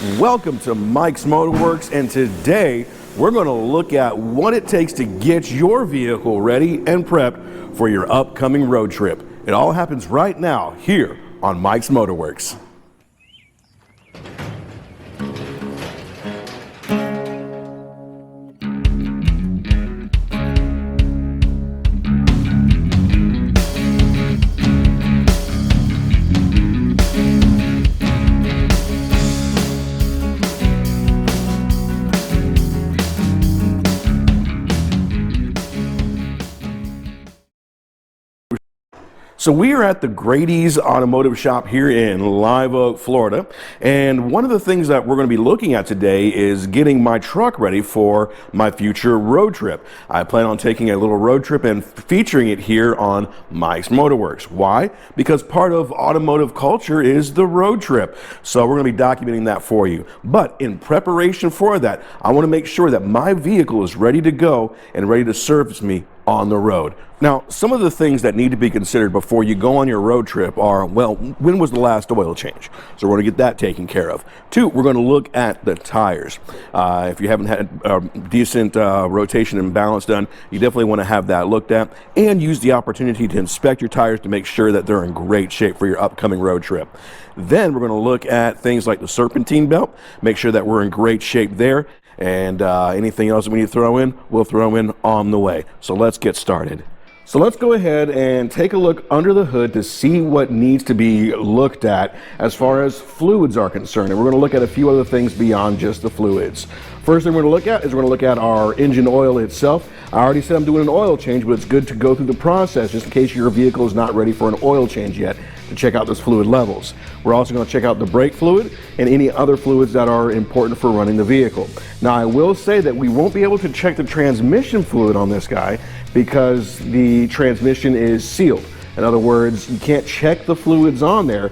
Welcome to Mike's Motorworks, and today we're going to look at what it takes to get your vehicle ready and prepped for your upcoming road trip. It all happens right now here on Mike's Motorworks. So we are at the Grady's Automotive Shop here in Live Oak, Florida, and one of the things that we're going to be looking at today is getting my truck ready for my future road trip. I plan on taking a little road trip and featuring it here on Mike's Motorworks. Why? Because part of automotive culture is the road trip. So we're going to be documenting that for you. But in preparation for that, I want to make sure that my vehicle is ready to go and ready to service me on the road. Now, some of the things that need to be considered before you go on your road trip are, well, when was the last oil change? So we're going to get that taken care of. Two, we're going to look at the tires. If you haven't had a decent rotation and balance done, you definitely want to have that looked at and use the opportunity to inspect your tires to make sure that they're in great shape for your upcoming road trip. Then we're going to look at things like the Serpentine Belt, make sure that we're in great shape there. And anything else that we need to throw in, we'll throw in on the way. So let's get started. So let's go ahead and take a look under the hood to see what needs to be looked at as far as fluids are concerned. And we're going to look at a few other things beyond just the fluids. First thing we're going to look at is we're going to look at our engine oil itself. I already said I'm doing an oil change, but it's good to go through the process just in case your vehicle is not ready for an oil change yet, to check out those fluid levels. We're also going to check out the brake fluid and any other fluids that are important for running the vehicle. Now, I will say that we won't be able to check the transmission fluid on this guy because the transmission is sealed. In other words, you can't check the fluids on there.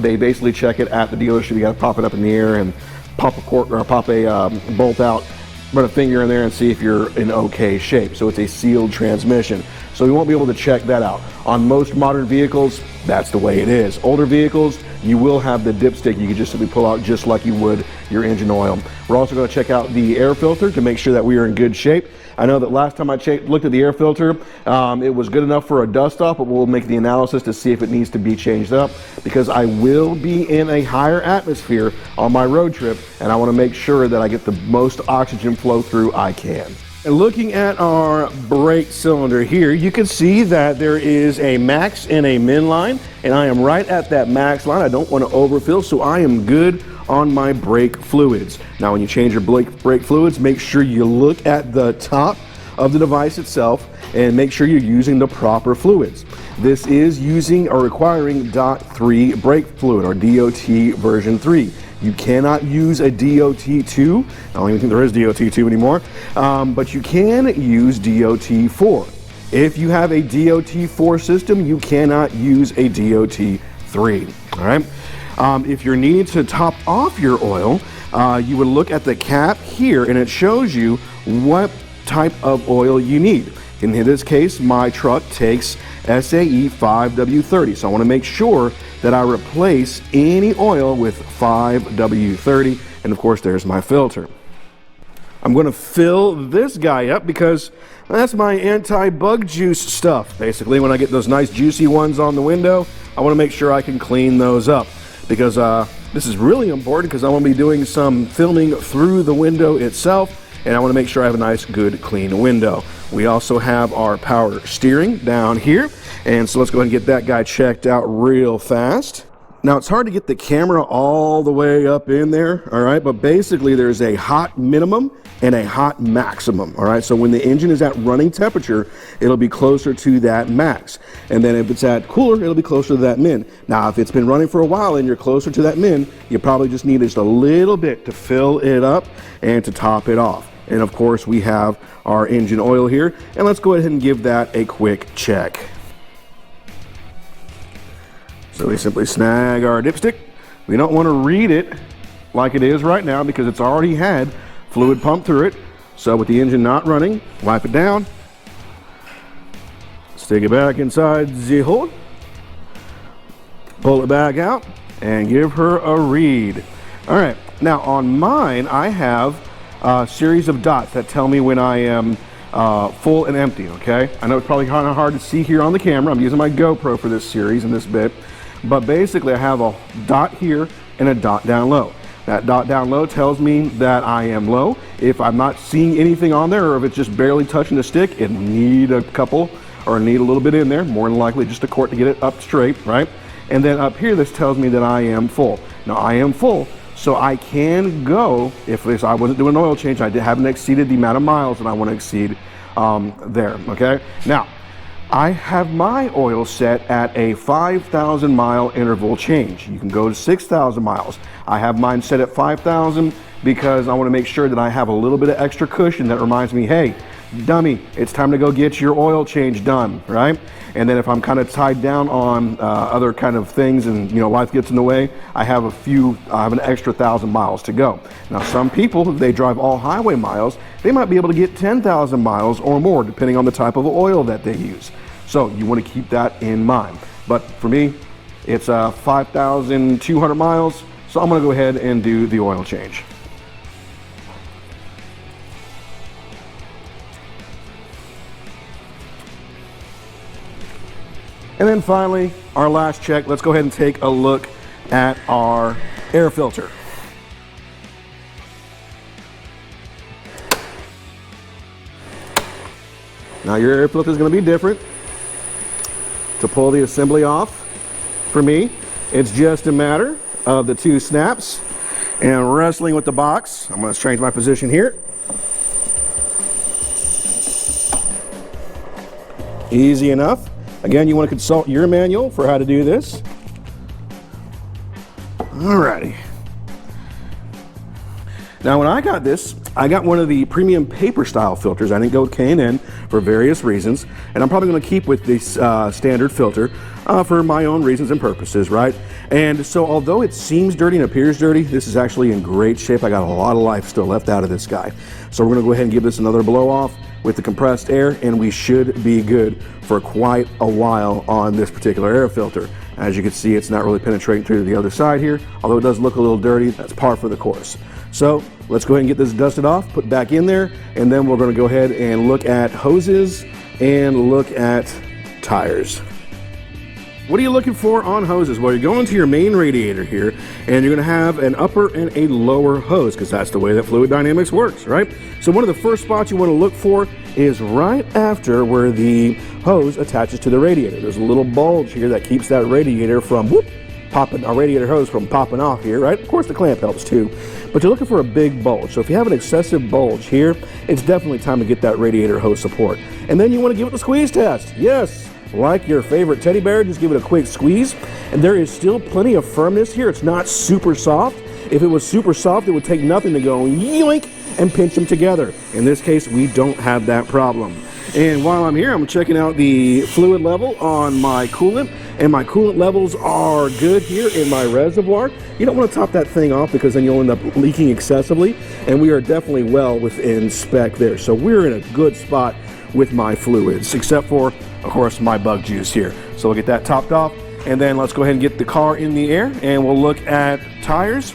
They basically check it at the dealership. You got to pop it up in the air and pop a cork or pop a bolt out, run a finger in there and see if you're in okay shape. So it's a sealed transmission. So we won't be able to check that out. On most modern vehicles, that's the way it is. Older vehicles, you will have the dipstick you can just simply pull out just like you would your engine oil. We're also going to check out the air filter to make sure that we are in good shape. I know that last time I looked at the air filter, it was good enough for a dust off, but we'll make the analysis to see if it needs to be changed up because I will be in a higher atmosphere on my road trip and I want to make sure that I get the most oxygen flow through I can. And looking at our brake cylinder here, you can see that there is a max and a min line, and I am right at that max line. I don't want to overfill, so I am good on my brake fluids. Now, when you change your brake fluids, make sure you look at the top of the device itself and make sure you're using the proper fluids. This is using or requiring DOT3 brake fluid or DOT version 3. You cannot use a DOT2. I don't even think there is DOT2 anymore, but you can use DOT4. If you have a DOT4 system, you cannot use a DOT3. All right. If you're needing to top off your oil, you would look at the cap here, and it shows you what type of oil you need. In this case, my truck takes SAE 5W30, so I want to make sure that I replace any oil with 5W30, and of course there's my filter. I'm going to fill this guy up because that's my anti-bug juice stuff. Basically, when I get those nice juicy ones on the window, I want to make sure I can clean those up because this is really important because I want to be doing some filming through the window itself, and I want to make sure I have a nice, good, clean window. We also have our power steering down here, and so let's go ahead and get that guy checked out real fast. Now, it's hard to get the camera all the way up in there, all right, but basically there's a hot minimum and a hot maximum, all right? So when the engine is at running temperature, it'll be closer to that max. And then if it's at cooler, it'll be closer to that min. Now, if it's been running for a while and you're closer to that min, you probably just need just a little bit to fill it up and to top it off. And of course, we have our engine oil here, and let's go ahead and give that a quick check. So we simply snag our dipstick. We don't want to read it like it is right now because it's already had fluid pumped through it. So with the engine not running, wipe it down, stick it back inside the hole, pull it back out, and give her a read. All right, Now on mine, I have a series of dots that tell me when I am full and empty, okay? I know it's probably kind of hard to see here on the camera. I'm using my GoPro for this series and this bit. But basically I have a dot here and a dot down low. That dot down low tells me that I am low. If I'm not seeing anything on there, or if it's just barely touching the stick, it need a couple or need a little bit in there, more than likely just a quart to get it up straight, right? And then up here, this tells me that I am full. Now I am full, so I can go, if I wasn't doing an oil change, I haven't exceeded the amount of miles that I want to exceed there, okay? Now, I have my oil set at a 5,000 mile interval change. You can go to 6,000 miles. I have mine set at 5,000 because I want to make sure that I have a little bit of extra cushion that reminds me, hey, dummy, it's time to go get your oil change done, right? And then if I'm kind of tied down on other kind of things and life gets in the way, I have an extra 1,000 miles to go. Now some people, if they drive all highway miles, they might be able to get 10,000 miles or more depending on the type of oil that they use. So you want to keep that in mind. But for me, it's 5,200 miles, so I'm going to go ahead and do the oil change. And then finally, our last check, let's go ahead and take a look at our air filter. Now your air filter is going to be different. To pull the assembly off, for me, it's just a matter of the two snaps and wrestling with the box. I'm going to change my position here. Easy enough. Again, you want to consult your manual for how to do this. Alrighty. Now when I got this, I got one of the premium paper style filters. I didn't go with K&N for various reasons, and I'm probably going to keep with this standard filter for my own reasons and purposes, right? And so although it seems dirty and appears dirty, this is actually in great shape. I got a lot of life still left out of this guy. So we're going to go ahead and give this another blow off with the compressed air, and we should be good for quite a while on this particular air filter. As you can see, it's not really penetrating through to the other side here, although it does look a little dirty. That's par for the course. So let's go ahead and get this dusted off, put back in there, and then we're going to go ahead and look at hoses and look at tires. What are you looking for on hoses? Well, you're going to your main radiator here, and you're going to have an upper and a lower hose, because that's the way that fluid dynamics works, right? So one of the first spots you want to look for is right after where the hose attaches to the radiator. There's a little bulge here that keeps that radiator from popping, our radiator hose from popping off here, right? Of course the clamp helps too, but you're looking for a big bulge. So if you have an excessive bulge here, it's definitely time to get that radiator hose support. And then you want to give it the squeeze test. Yes, like your favorite teddy bear, just give it a quick squeeze. And there is still plenty of firmness here. It's not super soft. If it was super soft, it would take nothing to go yoink and pinch them together. In this case, we don't have that problem. And while I'm here, I'm checking out the fluid level on my coolant, and my coolant levels are good here in my reservoir. You don't want to top that thing off because then you'll end up leaking excessively, and we are definitely well within spec there. So we're in a good spot with my fluids, except for, of course, my bug juice here. So we'll get that topped off, and then let's go ahead and get the car in the air, and we'll look at tires.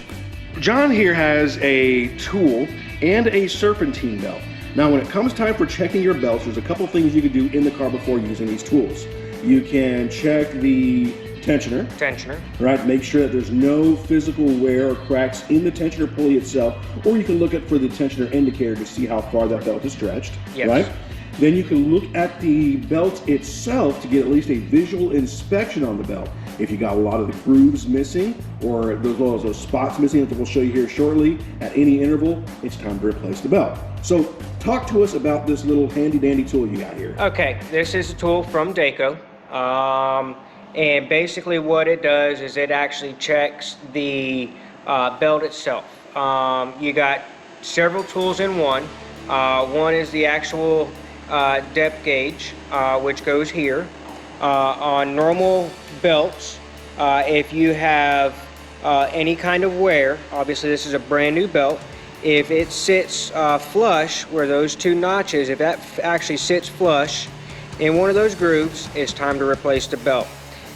John here has a tool and a serpentine belt. Now, when it comes time for checking your belts, there's a couple things you can do in the car before using these tools. You can check the tensioner, right? Make sure that there's no physical wear or cracks in the tensioner pulley itself, or you can look for the tensioner indicator to see how far that belt is stretched, right? Then you can look at the belt itself to get at least a visual inspection on the belt. If you got a lot of the grooves missing or those spots missing that we'll show you here shortly, at any interval, it's time to replace the belt. So talk to us about this little handy dandy tool you got here. Okay, this is a tool from Dayco. And basically what it does is it actually checks the belt itself. You got several tools in one. One is the actual depth gauge, which goes here. On normal belts, if you have any kind of wear, obviously this is a brand new belt, if it sits flush where those two notches, if that actually sits flush in one of those grooves, it's time to replace the belt.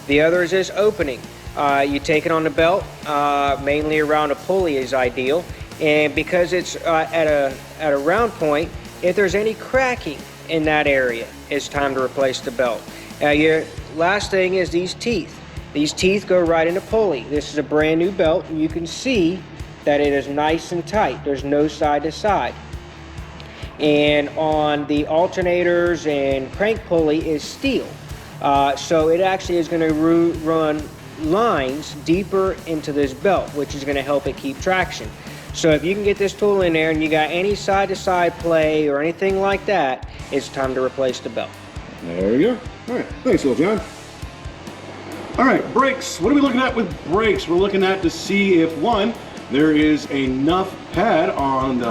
The other is this opening. You take it on the belt, mainly around a pulley is ideal. And because it's at a round point, if there's any cracking in that area, it's time to replace the belt. Your last thing is these teeth. These teeth go right in the pulley. This is a brand new belt, and you can see that it is nice and tight. There's no side to side. And on the alternators and crank pulley is steel. So it actually is going to run lines deeper into this belt, which is going to help it keep traction. So if you can get this tool in there and you got any side-to-side play or anything like that, it's time to replace the belt. There you go. All right, thanks, little John. All right, brakes. What are we looking at with brakes? We're looking at to see if, one, there is enough pad on the,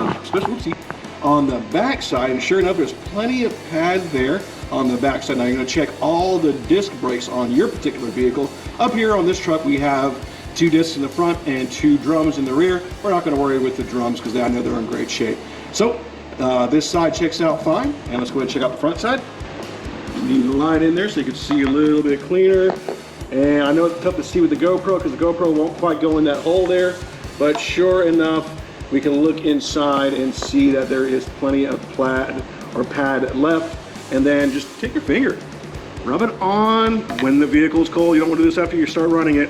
on the back side, and sure enough, there's plenty of pad there on the back side. Now you're going to check all the disc brakes on your particular vehicle. Up here on this truck, we have 2 discs in the front and 2 drums in the rear. We're not going to worry with the drums because I know they're in great shape. So this side checks out fine, and let's go ahead and check out the front side. Need the line in there so you can see a little bit cleaner. And I know it's tough to see with the GoPro because the GoPro won't quite go in that hole there, but sure enough, we can look inside and see that there is plenty of pad left. And then just take your finger, rub it on when the vehicle is cold. You don't want to do this after you start running it.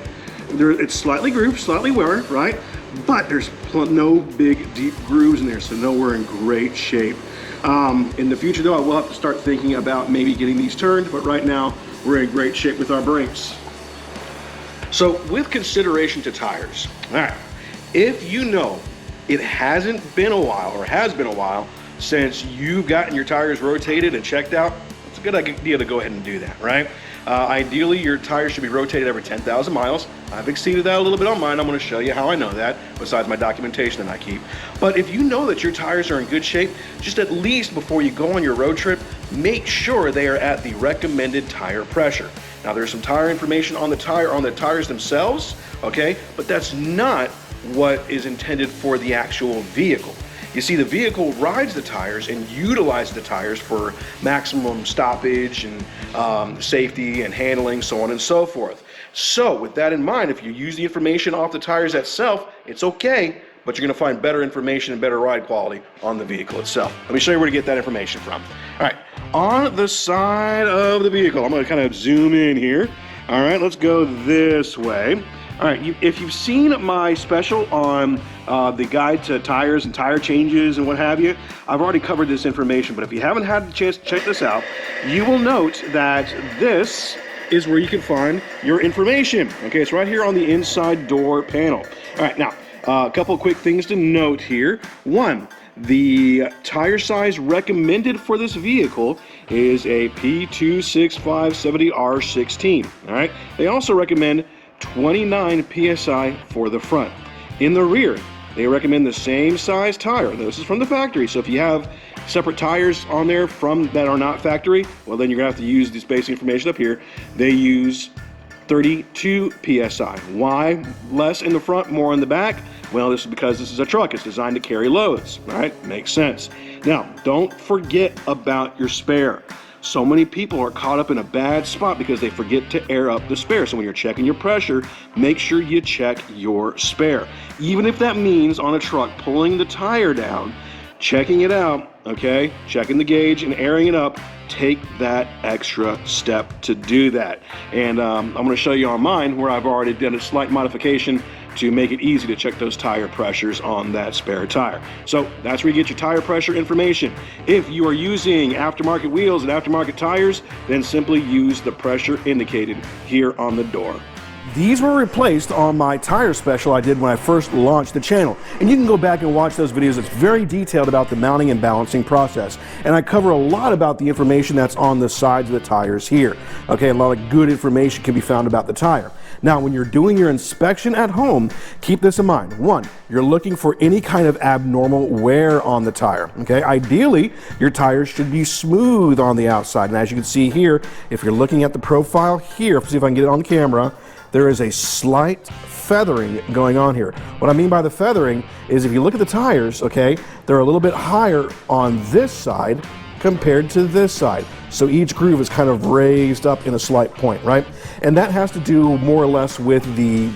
It's slightly grooved, slightly wear, right? But there's no big deep grooves in there, so no, we're in great shape. In the future though, I will have to start thinking about maybe getting these turned, but right now we're in great shape with our brakes. So with consideration to tires, all right, if you know it hasn't been a while or has been a while since you've gotten your tires rotated and checked out, it's a good idea to go ahead and do that, right? Ideally, your tires should be rotated every 10,000 miles. I've exceeded that a little bit on mine. I'm going to show you how I know that, besides my documentation that I keep. But if you know that your tires are in good shape, just at least before you go on your road trip, make sure they are at the recommended tire pressure. Now, there's some tire information on the tires themselves, okay? But that's not what is intended for the actual vehicle. You see, the vehicle rides the tires and utilizes the tires for maximum stoppage and safety and handling, so on and so forth. So with that in mind, if you use the information off the tires itself, it's okay, but you're going to find better information and better ride quality on the vehicle itself. Let me show you where to get that information from. All right, on the side of the vehicle, I'm going to kind of zoom in here. All right, let's go this way. All right, if you've seen my special on the guide to tires and tire changes and what have you, I've already covered this information, but if you haven't had the chance to check this out, you will note that this is where you can find your information. Okay, it's right here on the inside door panel. All right, now, a couple of quick things to note here. One, the tire size recommended for this vehicle is a P265/70R16. All right, they also recommend 29 PSI for the front. In the rear, they recommend the same size tire. This is from the factory, so if you have separate tires on there that are not factory, well then you're gonna have to use this basic information up here. They use 32 PSI. Why less in the front, more in the back? Well, this is because this is a truck. It's designed to carry loads, all right? Makes sense. Now, don't forget about your spare. So many people are caught up in a bad spot because they forget to air up the spare. So when you're checking your pressure, make sure you check your spare. Even if that means on a truck pulling the tire down, checking it out, okay, checking the gauge and airing it up, take that extra step to do that. And I'm going to show you on mine where I've already done a slight modification to make it easy to check those tire pressures on that spare tire. So that's where you get your tire pressure information. If you are using aftermarket wheels and aftermarket tires, then simply use the pressure indicated here on the door. These were replaced on my tire special I did when I first launched the channel. And you can go back and watch those videos. It's very detailed about the mounting and balancing process. And I cover a lot about the information that's on the sides of the tires here. Okay, a lot of good information can be found about the tire. Now, when you're doing your inspection at home, keep this in mind. One, you're looking for any kind of abnormal wear on the tire. Okay, ideally, your tires should be smooth on the outside. And as you can see here, if you're looking at the profile here, see if I can get it on camera, there is a slight feathering going on here. What I mean by the feathering is if you look at the tires, okay, they're a little bit higher on this side compared to this side. So each groove is kind of raised up in a slight point, right? And that has to do more or less with the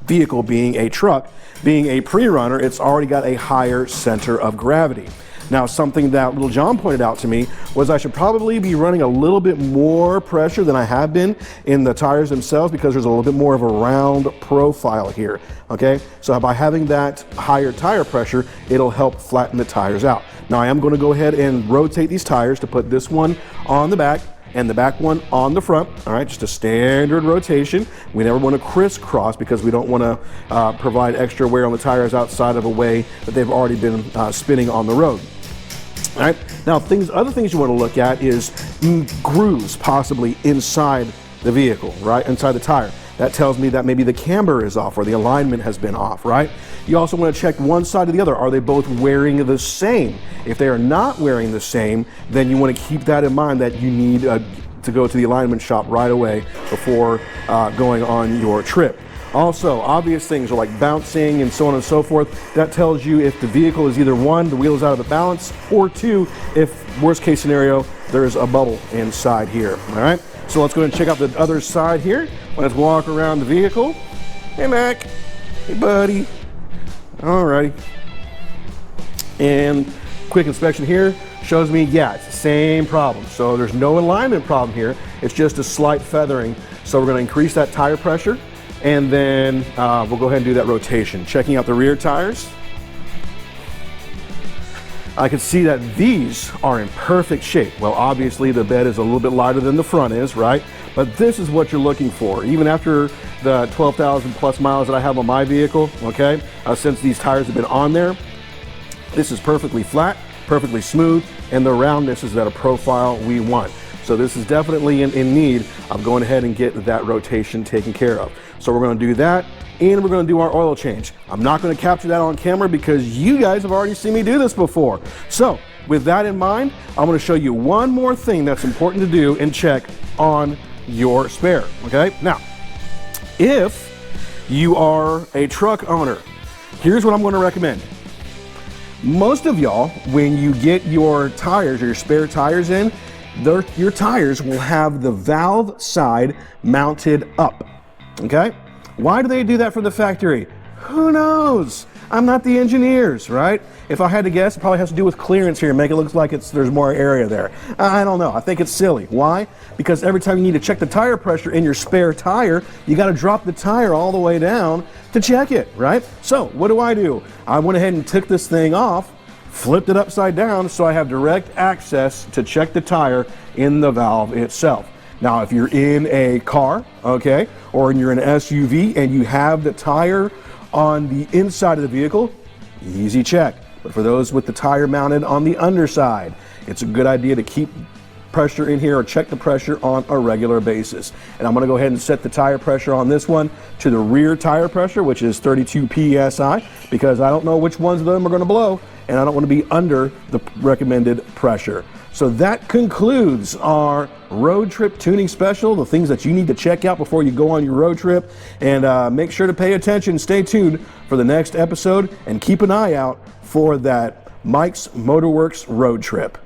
vehicle being a truck. Being a pre-runner, it's already got a higher center of gravity. Now, something that little John pointed out to me was I should probably be running a little bit more pressure than I have been in the tires themselves, because there's a little bit more of a round profile here, okay? So by having that higher tire pressure, it'll help flatten the tires out. Now, I am going to go ahead and rotate these tires to put this one on the back and the back one on the front. All right, just a standard rotation. We never want to crisscross because we don't want to provide extra wear on the tires outside of a way that they've already been spinning on the road. All right, now other things you want to look at is grooves possibly inside the vehicle, right, inside the tire. That tells me that maybe the camber is off or the alignment has been off, right? You also want to check one side or the other. Are they both wearing the same? If they are not wearing the same, then you want to keep that in mind, that you need to go to the alignment shop right away before going on your trip. Also, obvious things are like bouncing and so on and so forth. That tells you if the vehicle is either one, the wheel is out of the balance, or two, if worst case scenario, there's a bubble inside here, all right? So let's go ahead and check out the other side here. Let's walk around the vehicle. Hey, Mac. Hey, buddy. Alrighty. And quick inspection here shows me, yeah, it's the same problem. So there's no alignment problem here. It's just a slight feathering. So we're going to increase that tire pressure, and then we'll go ahead and do that rotation. Checking out the rear tires. I can see that these are in perfect shape. Well, obviously the bed is a little bit lighter than the front is, right? But this is what you're looking for. Even after the 12,000 plus miles that I have on my vehicle, okay, since these tires have been on there, this is perfectly flat, perfectly smooth, and the roundness is at a profile we want. So this is definitely in need of going ahead and get that rotation taken care of. So we're going to do that, and we're going to do our oil change. I'm not going to capture that on camera because you guys have already seen me do this before. So with that in mind, I'm going to show you one more thing that's important to do and check on your spare, okay? Now, if you are a truck owner, here's what I'm going to recommend. Most of y'all, when you get your tires or your spare tires in, your tires will have the valve side mounted up, okay? Why do they do that from the factory? Who knows? I'm not the engineers, right? If I had to guess, it probably has to do with clearance here, make it look like there's more area there. I don't know, I think it's silly. Why? Because every time you need to check the tire pressure in your spare tire, you gotta drop the tire all the way down to check it, right? So what do? I went ahead and took this thing off, flipped it upside down so I have direct access to check the tire in the valve itself. Now, if you're in a car, okay, or you're in an SUV and you have the tire on the inside of the vehicle, easy check. But for those with the tire mounted on the underside, it's a good idea to keep pressure in here or check the pressure on a regular basis. And I'm going to go ahead and set the tire pressure on this one to the rear tire pressure, which is 32 psi, because I don't know which ones of them are going to blow, and I don't want to be under the recommended pressure. So that concludes our road trip tuning special, the things that you need to check out before you go on your road trip. And make sure to pay attention, stay tuned for the next episode, and keep an eye out for that Mike's Motorworks road trip.